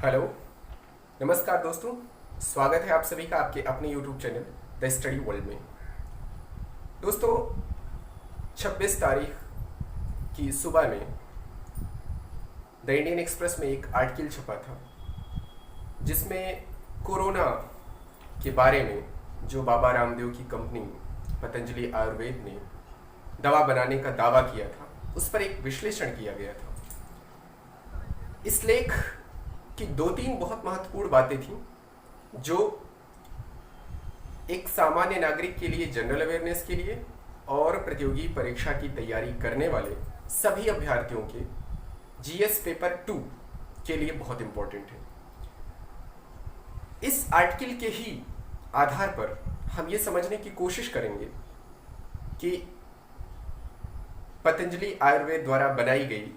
Hello. नमस्कार दोस्तों। स्वागत है आप सभी का आपके अपने YouTube channel the study world में। दोस्तों, 26 तारीख की सुबह में द इंडियन एक्सप्रेस में एक आर्टिकल छपा था जिसमें कोरोना के बारे में जो बाबा रामदेव की कंपनी पतंजलि आयुर्वेद ने दवा बनाने का दावा किया था उस पर एक विश्लेषण किया गया था। इस लेख की दो तीन बहुत महत्वपूर्ण बातें थीं जो एक सामान्य नागरिक के लिए, जनरल अवेयरनेस के लिए और प्रतियोगी परीक्षा की तैयारी करने वाले सभी अभ्यर्थियों के जीएस पेपर 2 के लिए बहुत इंपॉर्टेंट है। इस आर्टिकल के ही आधार पर हम ये समझने की कोशिश करेंगे कि पतंजलि आयुर्वेद द्वारा बनाई गई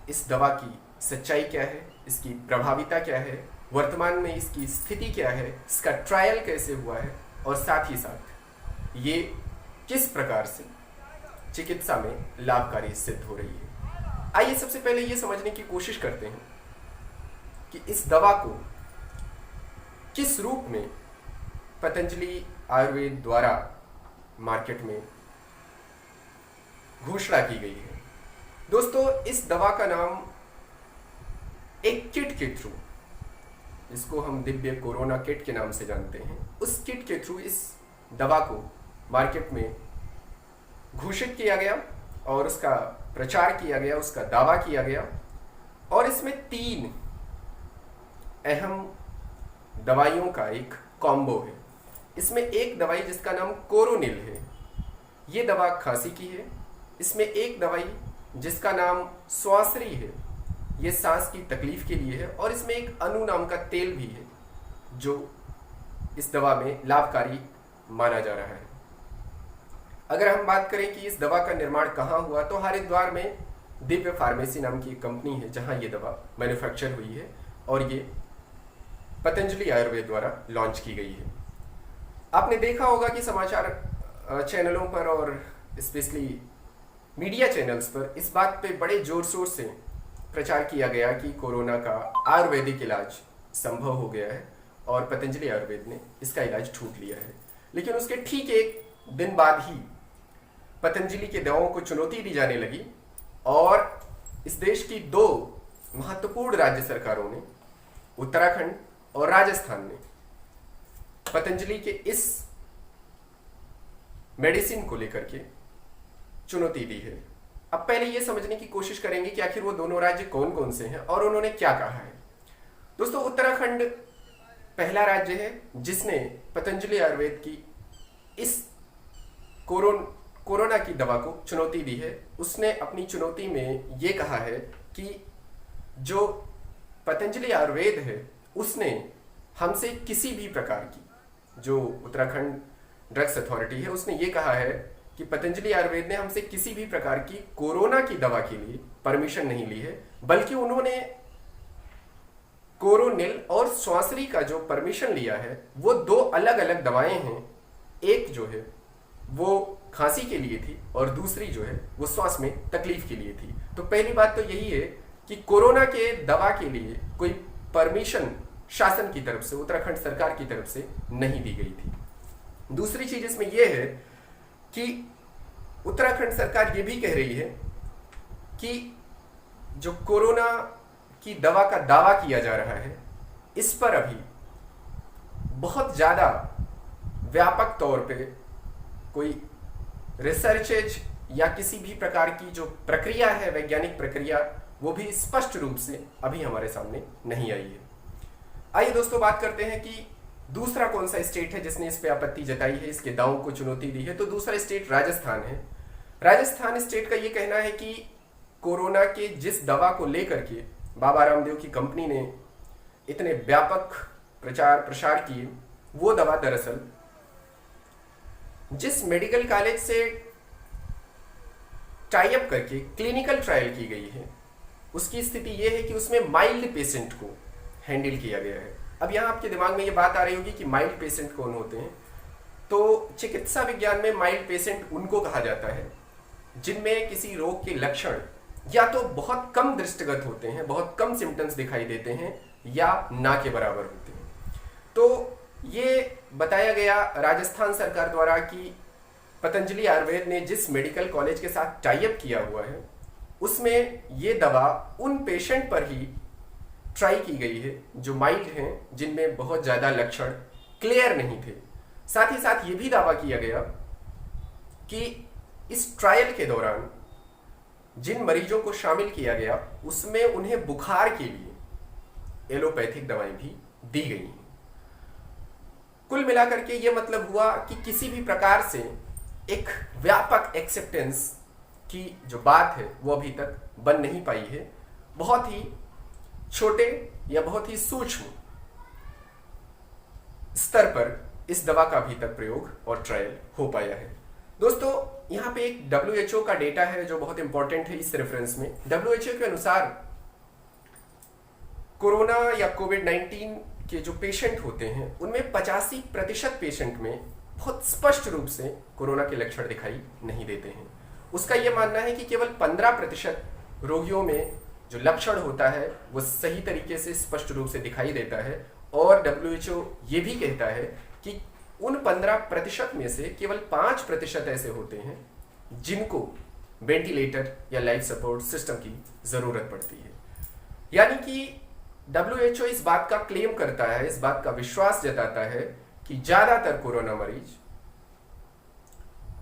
इस दवा की सच्चाई क्या है, इसकी प्रभाविता क्या है, वर्तमान में इसकी स्थिति क्या है, इसका ट्रायल कैसे हुआ है और साथ ही साथ ये किस प्रकार से चिकित्सा में लाभकारी सिद्ध हो रही है। आइए सबसे पहले ये समझने की कोशिश करते हैं कि इस दवा को किस रूप में पतंजलि आयुर्वेद द्वारा मार्केट में घोषणा की गई है। दोस्तों, इस दवा का नाम एक किट के थ्रू, जिसको हम दिव्य कोरोना किट के नाम से जानते हैं, उस किट के थ्रू इस दवा को मार्केट में घोषित किया गया और उसका प्रचार किया गया, उसका दावा किया गया। और इसमें 3 अहम दवाइयों का एक कॉम्बो है। इसमें एक दवाई जिसका नाम कोरोनिल है, ये दवा खांसी की है। इसमें एक दवाई जिसका नाम स्वासरी है, ये सांस की तकलीफ के लिए है। और इसमें एक अनु नाम का तेल भी है जो इस दवा में लाभकारी माना जा रहा है। अगर हम बात करें कि इस दवा का निर्माण कहाँ हुआ, तो हरिद्वार में दिव्य फार्मेसी नाम की एक कंपनी है जहाँ ये दवा मैन्युफैक्चर हुई है और ये पतंजलि आयुर्वेद द्वारा लॉन्च की गई है। आपने देखा होगा कि समाचार चैनलों पर और स्पेशली मीडिया चैनल्स पर इस बात पे बड़े जोर शोर से प्रचार किया गया कि कोरोना का आयुर्वेदिक इलाज संभव हो गया है और पतंजलि आयुर्वेद ने इसका इलाज ढूंढ लिया है। लेकिन उसके ठीक एक दिन बाद ही पतंजलि के दवाओं को चुनौती दी जाने लगी और इस देश की 2 महत्वपूर्ण राज्य सरकारों ने, उत्तराखंड और राजस्थान ने, पतंजलि के इस मेडिसिन को लेकर के चुनौती दी है। अब पहले ये समझने की कोशिश करेंगे कि आखिर वो दोनों राज्य कौन कौन से हैं और उन्होंने क्या कहा है। दोस्तों, उत्तराखंड पहला राज्य है जिसने पतंजलि आयुर्वेद की इस कोरोना की दवा को चुनौती दी है। उसने अपनी चुनौती में ये कहा है कि जो पतंजलि आयुर्वेद है उसने हमसे किसी भी प्रकार की, जो उत्तराखंड ड्रग्स अथॉरिटी है, उसने ये कहा है कि पतंजलि आयुर्वेद ने हमसे किसी भी प्रकार की कोरोना की दवा के लिए परमिशन नहीं ली है, बल्कि उन्होंने कोरोनिल और स्वासरी का जो परमिशन लिया है वो 2 अलग अलग दवाएं हैं। एक जो है वो खांसी के लिए थी और दूसरी जो है वो श्वास में तकलीफ के लिए थी। तो पहली बात तो यही है कि कोरोना के दवा के लिए कोई परमिशन शासन की तरफ से, उत्तराखंड सरकार की तरफ से नहीं दी गई थी। दूसरी चीज इसमें यह है कि उत्तराखंड सरकार ये भी कह रही है कि जो कोरोना की दवा का दावा किया जा रहा है इस पर अभी बहुत ज़्यादा व्यापक तौर पे कोई रिसर्चेज या किसी भी प्रकार की जो प्रक्रिया है, वैज्ञानिक प्रक्रिया, वो भी स्पष्ट रूप से अभी हमारे सामने नहीं आई है। आइए दोस्तों, बात करते हैं कि दूसरा कौन सा स्टेट है जिसने इस पे आपत्ति जताई है, इसके दावों को चुनौती दी है। तो दूसरा स्टेट राजस्थान है। राजस्थान स्टेट का ये कहना है कि कोरोना के जिस दवा को लेकर के बाबा रामदेव की कंपनी ने इतने व्यापक प्रचार प्रसार किए, वो दवा दरअसल जिस मेडिकल कॉलेज से टाई अप करके क्लिनिकल ट्रायल की गई है, उसकी स्थिति यह है कि उसमें माइल्ड पेशेंट को हैंडल किया गया है। अब यहाँ आपके दिमाग में ये बात आ रही होगी कि माइल्ड पेशेंट कौन होते हैं। तो चिकित्सा विज्ञान में माइल्ड पेशेंट उनको कहा जाता है जिनमें किसी रोग के लक्षण या तो बहुत कम दृष्टिगत होते हैं, बहुत कम सिम्टम्स दिखाई देते हैं, या ना के बराबर होते हैं। तो ये बताया गया राजस्थान सरकार द्वारा कि पतंजलि आयुर्वेद ने जिस मेडिकल कॉलेज के साथ टाई अप किया हुआ है उसमें ये दवा उन पेशेंट पर ही ट्राई की गई है जो माइल्ड हैं, जिनमें बहुत ज़्यादा लक्षण क्लियर नहीं थे। साथ ही साथ ये भी दावा किया गया कि इस ट्रायल के दौरान जिन मरीजों को शामिल किया गया उसमें उन्हें बुखार के लिए एलोपैथिक दवाएं भी दी गई हैं। कुल मिलाकर के ये मतलब हुआ कि किसी भी प्रकार से एक व्यापक एक्सेप्टेंस की जो बात है वो अभी तक बन नहीं पाई है। बहुत ही छोटे या बहुत ही सूक्ष्म स्तर पर इस दवा का अभी तक प्रयोग और ट्रायल हो पाया है। दोस्तों, यहाँ पे एक WHO का डेटा है जो बहुत इंपॉर्टेंट है इस रेफरेंस में। WHO के अनुसार कोरोना या कोविड-19 के जो पेशेंट होते हैं उनमें 85% पेशेंट में बहुत स्पष्ट रूप से कोरोना के लक्षण दिखाई नहीं देते हैं। उसका यह मानना है कि केवल 15% रोगियों में जो लक्षण होता है वो सही तरीके से स्पष्ट रूप से दिखाई देता है। और WHO ये भी कहता है कि उन 15% में से केवल 5% ऐसे होते हैं जिनको वेंटिलेटर या लाइफ सपोर्ट सिस्टम की जरूरत पड़ती है। यानी कि WHO इस बात का क्लेम करता है, इस बात का विश्वास जताता है कि ज्यादातर कोरोना मरीज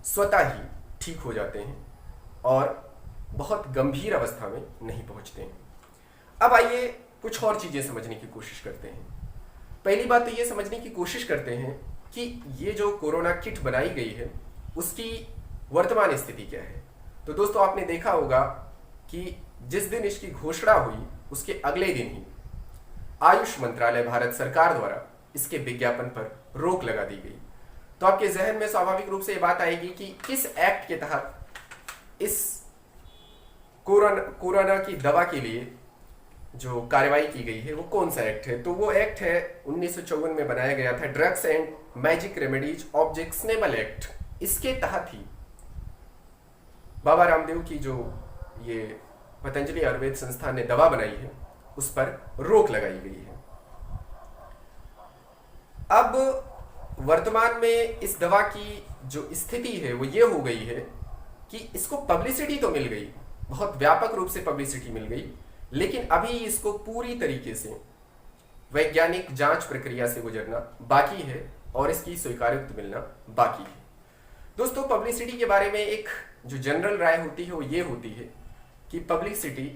स्वतः ही ठीक हो जाते हैं और बहुत गंभीर अवस्था में नहीं पहुंचते हैं। अब आइए कुछ और चीजें समझने की कोशिश करते हैं। पहली बात तो ये समझने की कोशिश करते हैं कि ये जो कोरोना किट बनाई गई है उसकी वर्तमान स्थिति क्या है। तो दोस्तों, आपने देखा होगा कि जिस दिन इसकी घोषणा हुई उसके अगले दिन ही आयुष मंत्रालय भारत सरकार द्वारा इसके विज्ञापन पर रोक लगा दी गई। तो आपके जहन में स्वाभाविक रूप से ये बात आएगी कि किस एक्ट के तहत इस कोरोना की दवा के लिए जो कार्रवाई की गई है वो कौन सा एक्ट है। तो वो एक्ट है 1954 में बनाया गया था, drugs and magic remedies objectionable act. इसके तहत ही बाबा रामदेव की जो ये पतंजलि आयुर्वेद संस्थान ने दवा बनाई है उस पर रोक लगाई गई है। अब वर्तमान में इस दवा की जो स्थिति है वो ये हो गई है कि इसको पब्लिसिटी तो मिल गई, बहुत व्यापक रूप से पब्लिसिटी मिल गई, लेकिन अभी इसको पूरी तरीके से वैज्ञानिक जांच प्रक्रिया से गुजरना बाकी है और इसकी स्वीकारोक्ति मिलना बाकी है। दोस्तों, पब्लिसिटी के बारे में एक जो जनरल राय होती है वो ये होती है कि पब्लिसिटी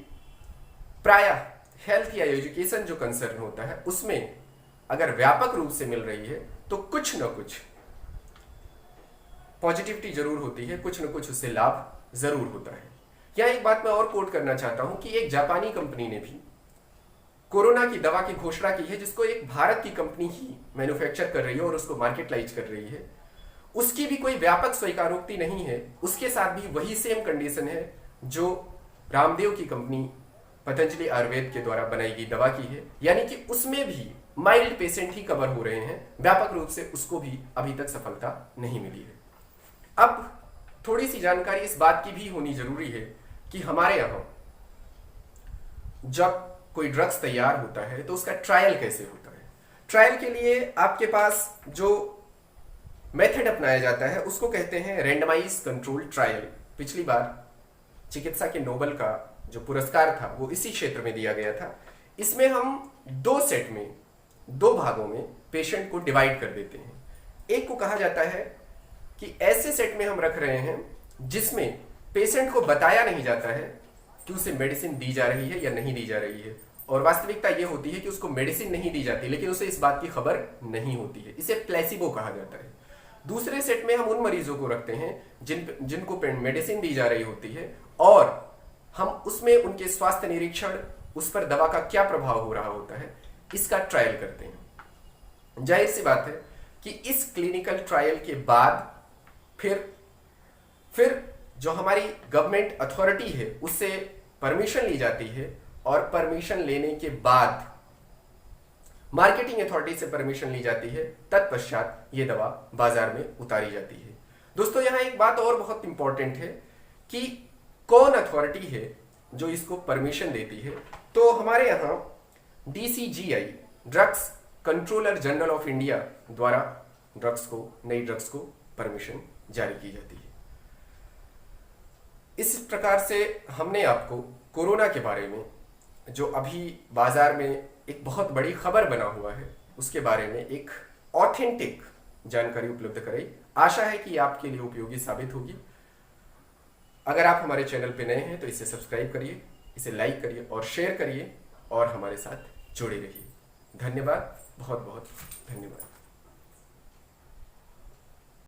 प्रायः हेल्थ या एजुकेशन जो कंसर्न होता है उसमें अगर व्यापक रूप से मिल रही है तो कुछ न कुछ पॉजिटिविटी जरूर होती है, कुछ न कुछ उससे लाभ जरूर होता है। यहाँ एक बात मैं और कोट करना चाहता हूं कि एक जापानी कंपनी ने भी कोरोना की दवा की घोषणा की है जिसको एक भारत की कंपनी ही मैन्युफैक्चर कर रही है और उसको मार्केटलाइज कर रही है। उसकी भी कोई व्यापक स्वीकारोक्ति नहीं है, उसके साथ भी वही सेम कंडीशन है जो रामदेव की कंपनी पतंजलि आयुर्वेद के द्वारा बनाई गई दवा की है। यानी कि उसमें भी माइल्ड पेशेंट ही कवर हो रहे हैं, व्यापक रूप से उसको भी अभी तक सफलता नहीं मिली है। अब थोड़ी सी जानकारी इस बात की भी होनी जरूरी है कि हमारे यहां जब कोई ड्रग्स तैयार होता है तो उसका ट्रायल कैसे होता है। ट्रायल के लिए आपके पास जो मेथड अपनाया जाता है उसको कहते हैं रैंडमाइज कंट्रोल ट्रायल। पिछली बार चिकित्सा के नोबेल का जो पुरस्कार था वो इसी क्षेत्र में दिया गया था। इसमें हम दो सेट में, दो भागों में पेशेंट को डिवाइड कर देते हैं। एक को कहा जाता है कि ऐसे सेट में हम रख रहे हैं जिसमें पेशेंट को बताया नहीं जाता है कि उसे मेडिसिन दी जा रही है या नहीं दी जा रही है, और वास्तविकता यह होती है कि उसको मेडिसिन नहीं दी जाती लेकिन उसे इस बात की खबर नहीं होती है। इसे प्लेसिबो कहा जाता है। दूसरे सेट में हम उन मरीजों को रखते हैं जिनको मेडिसिन दी जा रही होती है और हम उसमें उनके स्वास्थ्य निरीक्षण, उस पर दवा का क्या प्रभाव हो रहा होता है, इसका ट्रायल करते हैं। जाहिर सी बात है कि इस क्लिनिकल ट्रायल के बाद फिर जो हमारी गवर्नमेंट अथॉरिटी है उससे परमिशन ली जाती है और परमिशन लेने के बाद मार्केटिंग अथॉरिटी से परमिशन ली जाती है। तत्पश्चात ये दवा बाजार में उतारी जाती है। दोस्तों, यहां एक बात और बहुत इंपॉर्टेंट है कि कौन अथॉरिटी है जो इसको परमिशन देती है। तो हमारे यहाँ DCGI drugs controller general of India द्वारा नई ड्रग्स को परमिशन जारी की जाती है। इस प्रकार से हमने आपको कोरोना के बारे में, जो अभी बाजार में एक बहुत बड़ी खबर बना हुआ है, उसके बारे में एक ऑथेंटिक जानकारी उपलब्ध कराई। आशा है कि आपके लिए उपयोगी साबित होगी। अगर आप हमारे चैनल पर नए हैं तो इसे सब्सक्राइब करिए, इसे लाइक करिए और शेयर करिए और हमारे साथ जुड़े रहिए। धन्यवाद, बहुत बहुत धन्यवाद।